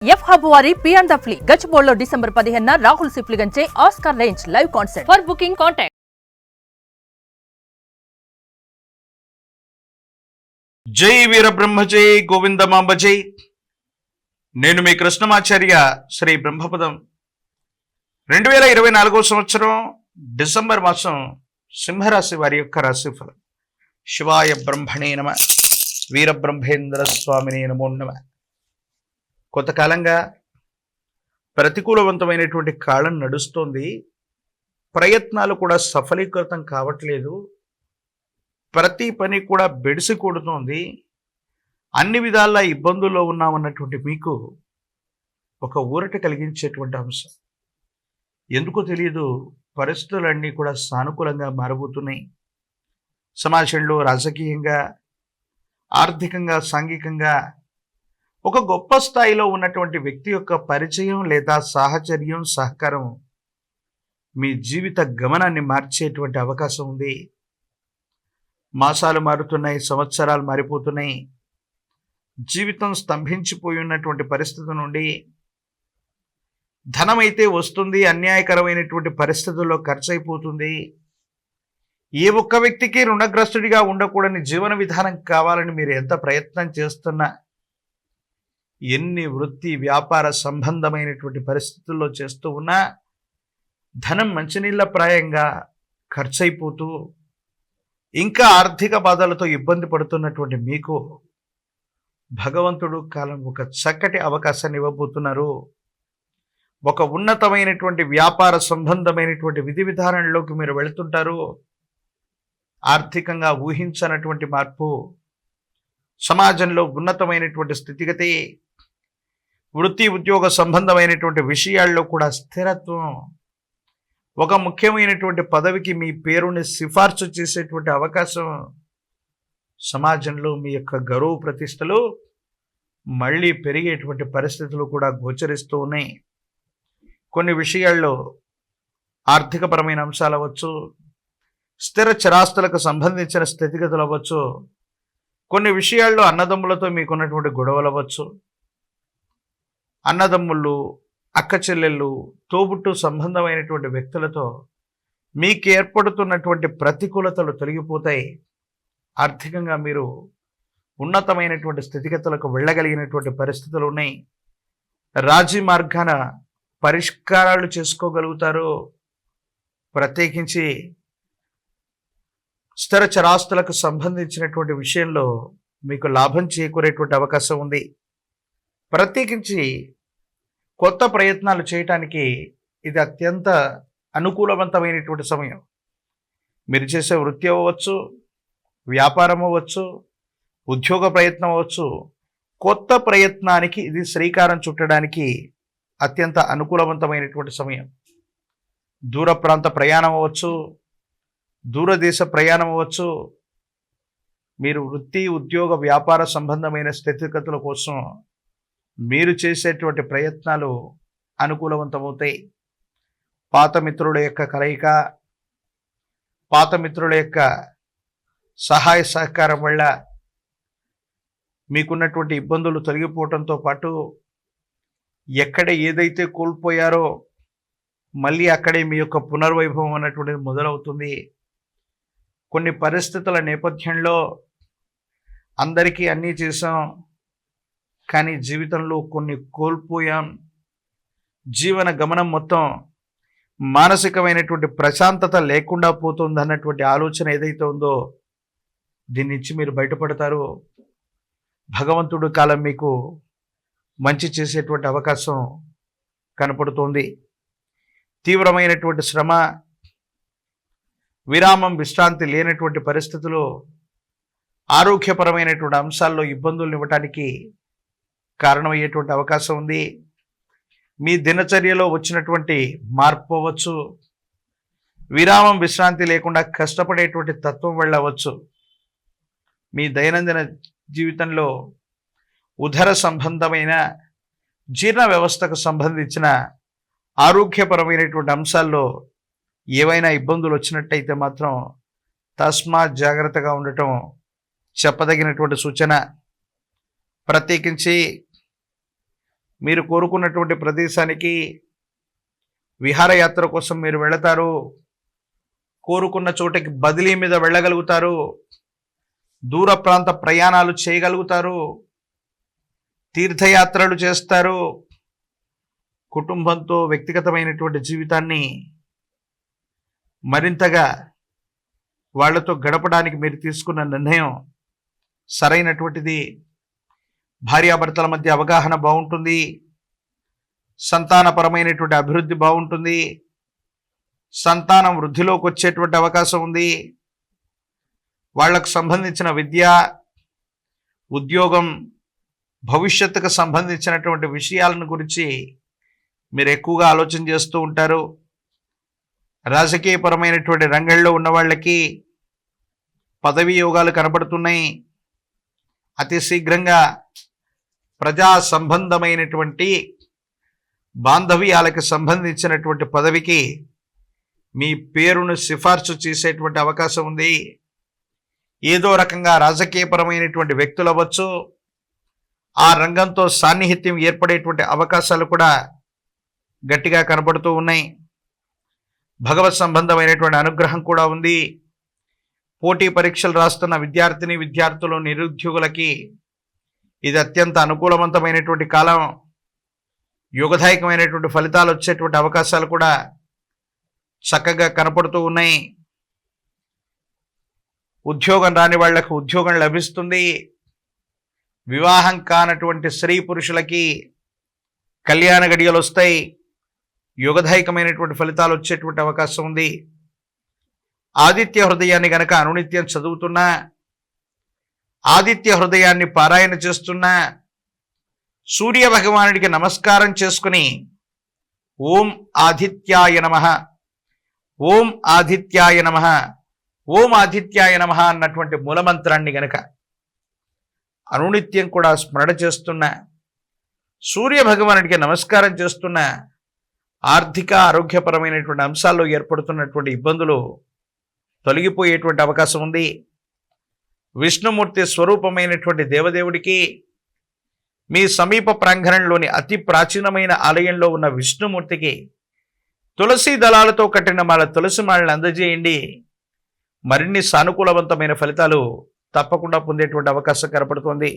F hub వారి పియాన్ ద ఫ్లీ గచ్చిబౌలిలో డిసెంబర్ 15న రాహుల్ సిప్లిగంచే Oscar range live concert. For booking contact. జై వీరబ్రహ్మ జై గోవిందమాంబ జై. నేను మీ కృష్ణమాచార్య. శ్రీ బ్రహ్మపదం 2024 సంవత్సరం డిసెంబర్ మాసం సింహరాశి వారి యొక్క రాశిఫలం. శివాయ బ్రహ్మణే నమ, వీరబ్రహ్మేంద్ర స్వామినే నమో నమ. కొంతకాలంగా ప్రతికూలవంతమైనటువంటి కాలం నడుస్తోంది. ప్రయత్నాలు కూడా సఫలీకృతం కావట్లేదు. ప్రతి పని కూడా బెడిసి కొడుతోంది. అన్ని విధాలా ఇబ్బందుల్లో ఉన్నామన్నటువంటి మీకు ఒక ఊరట కలిగించేటువంటి అంశం. ఎందుకో తెలియదు, పరిస్థితులన్నీ కూడా సానుకూలంగా మారబోతున్నాయి. సమాజంలో రాజకీయంగా, ఆర్థికంగా, సాంఘికంగా ఒక గొప్ప స్థాయిలో ఉన్నటువంటి వ్యక్తి యొక్క పరిచయం లేదా సాహచర్యం, సహకారం మీ జీవిత గమనాన్ని మార్చేటువంటి అవకాశం ఉంది. మాసాలు మారుతున్నాయి, సంవత్సరాలు మారిపోతున్నాయి. జీవితం స్తంభించిపోయి ఉన్నటువంటి పరిస్థితి నుండి ధనమైతే వస్తుంది, అన్యాయకరమైనటువంటి పరిస్థితుల్లో ఖర్చు అయిపోతుంది. ఏ ఒక్క వ్యక్తికి రుణగ్రస్తుడిగా ఉండకూడని జీవన విధానం కావాలని మీరు ఎంత ప్రయత్నం చేస్తున్నా, ఎన్ని వృత్తి వ్యాపార సంబంధమైనటువంటి పరిస్థితుల్లో చేస్తూ ఉన్నా ధనం మంచినీళ్ళ ప్రాయంగా ఖర్చు అయిపోతూ ఇంకా ఆర్థిక బాధలతో ఇబ్బంది పడుతున్నటువంటి మీకు భగవంతుడు కాలం ఒక చక్కటి అవకాశాన్ని ఇవ్వబోతున్నారు. ఒక ఉన్నతమైనటువంటి వ్యాపార సంబంధమైనటువంటి విధి విధానంలోకి మీరు వెళుతుంటారు. ఆర్థికంగా ఊహించనటువంటి మార్పు, సమాజంలో ఉన్నతమైనటువంటి స్థితిగతి, వృత్తి ఉద్యోగ సంబంధమైనటువంటి విషయాల్లో కూడా స్థిరత్వం, ఒక ముఖ్యమైనటువంటి పదవికి మీ పేరుని సిఫార్సు చేసేటువంటి అవకాశం, సమాజంలో మీ యొక్క గౌరవ ప్రతిష్టలు మళ్ళీ పెరిగేటువంటి పరిస్థితులు కూడా గోచరిస్తూ ఉన్నాయి. కొన్ని విషయాల్లో ఆర్థికపరమైన అంశాలు అవ్వచ్చు, స్థిర చరాస్తులకు సంబంధించిన స్థితిగతులు అవ్వచ్చు, కొన్ని విషయాల్లో అన్నదమ్ములతో మీకున్నటువంటి గొడవలు అవ్వచ్చు, అన్నదమ్ముళ్ళు, అక్క చెల్లెళ్ళు, తోబుట్టు సంబంధమైనటువంటి వ్యక్తులతో మీకు ఏర్పడుతున్నటువంటి ప్రతికూలతలు తొలగిపోతాయి. ఆర్థికంగా మీరు ఉన్నతమైనటువంటి స్థితిగతులకు వెళ్ళగలిగినటువంటి పరిస్థితులు ఉన్నాయి. రాజీ మార్గాన పరిష్కారాలు చేసుకోగలుగుతారు. ప్రత్యేకించి స్థిర చరాస్తులకు సంబంధించినటువంటి విషయంలో మీకు లాభం చేకూరేటువంటి అవకాశం ఉంది. ప్రత్యేకించి కొత్త ప్రయత్నాలు చేయటానికి ఇది అత్యంత అనుకూలవంతమైనటువంటి సమయం. మీరు చేసే వృత్తి అవ్వచ్చు, వ్యాపారం అవ్వచ్చు, ఉద్యోగ ప్రయత్నం అవ్వచ్చు, కొత్త ప్రయత్నానికి ఇది శ్రీకారం చుట్టడానికి అత్యంత అనుకూలవంతమైనటువంటి సమయం. దూర ప్రాంత ప్రయాణం అవ్వచ్చు, దూరదేశ ప్రయాణం అవ్వచ్చు, మీరు వృత్తి ఉద్యోగ వ్యాపార సంబంధమైన స్థితిగతుల కోసం మీరు చేసేటువంటి ప్రయత్నాలు అనుకూలవంతమవుతాయి. పాత మిత్రుల యొక్క కలయిక, పాత మిత్రుల యొక్క సహాయ సహకారం వల్ల మీకున్నటువంటి ఇబ్బందులు తొలగిపోవడంతో పాటు ఎక్కడ ఏదైతే కోల్పోయారో మళ్ళీ అక్కడే మీ యొక్క పునర్వైభవం అన్నటువంటిది మొదలవుతుంది. కొన్ని పరిస్థితుల నేపథ్యంలో అందరికీ అన్నీ చేసాం, కానీ జీవితంలో కొన్ని కోల్పోయాం. జీవన గమనం మొత్తం మానసికమైనటువంటి ప్రశాంతత లేకుండా పోతుంది అన్నటువంటి ఆలోచన ఏదైతే ఉందో దీని నుంచి మీరు బయటపడతారు. భగవంతుడు కాలం మీకు మంచి చేసేటువంటి అవకాశం కనపడుతోంది. తీవ్రమైనటువంటి శ్రమ, విరామం, విశ్రాంతి లేనటువంటి పరిస్థితులు ఆరోగ్యపరమైనటువంటి అంశాల్లో ఇబ్బందులు ఇవ్వటానికి కారణమయ్యేటువంటి అవకాశం ఉంది. మీ దినచర్యలో వచ్చినటువంటి మార్పు అవ్వచ్చు, విరామం విశ్రాంతి లేకుండా కష్టపడేటువంటి తత్వం వెళ్ళవచ్చు. మీ దైనందిన జీవితంలో ఉదర సంబంధమైన జీర్ణ వ్యవస్థకు సంబంధించిన ఆరోగ్యపరమైనటువంటి అంశాల్లో ఏవైనా ఇబ్బందులు వచ్చినట్టయితే మాత్రం తస్మాత్ జాగ్రత్తగా ఉండటం చెప్పదగినటువంటి సూచన. ప్రత్యేకించి మీరు కోరుకున్నటువంటి ప్రదేశానికి విహారయాత్ర కోసం మీరు వెళతారు. కోరుకున్న చోటకి బదిలీ మీద వెళ్ళగలుగుతారు. దూర ప్రాంత ప్రయాణాలు చేయగలుగుతారు. తీర్థయాత్రలు చేస్తారు. కుటుంబంతో వ్యక్తిగతమైనటువంటి జీవితాన్ని మరింతగా వాళ్లతో గడపడానికి మీరు తీసుకున్న నిర్ణయం సరైనటువంటిది. భార్యాభర్తల మధ్య అవగాహన బాగుంటుంది. సంతానపరమైనటువంటి అభివృద్ధి బాగుంటుంది. సంతానం వృద్ధిలోకి వచ్చేటువంటి అవకాశం ఉంది. వాళ్లకు సంబంధించిన విద్య, ఉద్యోగం, భవిష్యత్తుకు సంబంధించినటువంటి విషయాలను గురించి మీరు ఎక్కువగా ఆలోచన చేస్తూ ఉంటారు. రాజకీయపరమైనటువంటి రంగంలో ఉన్న వాళ్ళకి పదవీ యోగాలు కనబడుతున్నాయి. అతి శీఘ్రంగా ప్రజా సంబంధమైనటువంటి బాంధవ్యాలకు సంబంధించినటువంటి పదవికి మీ పేరును సిఫార్సు చేసేటువంటి అవకాశం ఉంది. ఏదో రకంగా రాజకీయపరమైనటువంటి వ్యక్తులు అవ్వచ్చు, ఆ రంగంతో సాన్నిహిత్యం ఏర్పడేటువంటి అవకాశాలు కూడా గట్టిగా కనబడుతూ ఉన్నాయి. భగవత్ సంబంధమైనటువంటి అనుగ్రహం కూడా ఉంది. పోటీ పరీక్షలు రాస్తున్న విద్యార్థులు, నిరుద్యోగులకి ఇది అత్యంత అనుకూలవంతమైనటువంటి కాలం. యోగదాయకమైనటువంటి ఫలితాలు వచ్చేటువంటి అవకాశాలు కూడా చక్కగా కనపడుతూ ఉన్నాయి. ఉద్యోగం రాని వాళ్లకు ఉద్యోగం లభిస్తుంది. వివాహం కానటువంటి స్త్రీ పురుషులకి కళ్యాణ గడియలు వస్తాయి. యోగదాయకమైనటువంటి ఫలితాలు వచ్చేటువంటి అవకాశం ఉంది. ఆదిత్య హృదయాన్ని గనక అనునిత్యం చదువుతున్నా, ఆదిత్య హృదయాన్ని పారాయణ చేస్తున్నా, సూర్య భగవానుడికి నమస్కారం చేసుకుని ఓం ఆదిత్యాయ నమః, ఓం ఆదిత్యాయ నమః, ఓం ఆదిత్యాయ నమః అన్నటువంటి మూలమంత్రాన్ని గనక అనునిత్యం కూడా స్మరణ చేస్తున్న, సూర్య భగవానుడికి నమస్కారం చేస్తున్న, ఆర్థిక ఆరోగ్యపరమైనటువంటి అంశాల్లో ఏర్పడుతున్నటువంటి ఇబ్బందులు తొలగిపోయేటువంటి అవకాశం ఉంది. విష్ణుమూర్తి స్వరూపమైనటువంటి దేవదేవుడికి మీ సమీప ప్రాంగణంలోని అతి ప్రాచీనమైన ఆలయంలో ఉన్న విష్ణుమూర్తికి తులసి దళాలతో కట్టిన మాల తులసి మాలను అందజేయండి. మరిన్ని సానుకూలవంతమైన ఫలితాలు తప్పకుండా పొందేటువంటి అవకాశం కనపడుతోంది.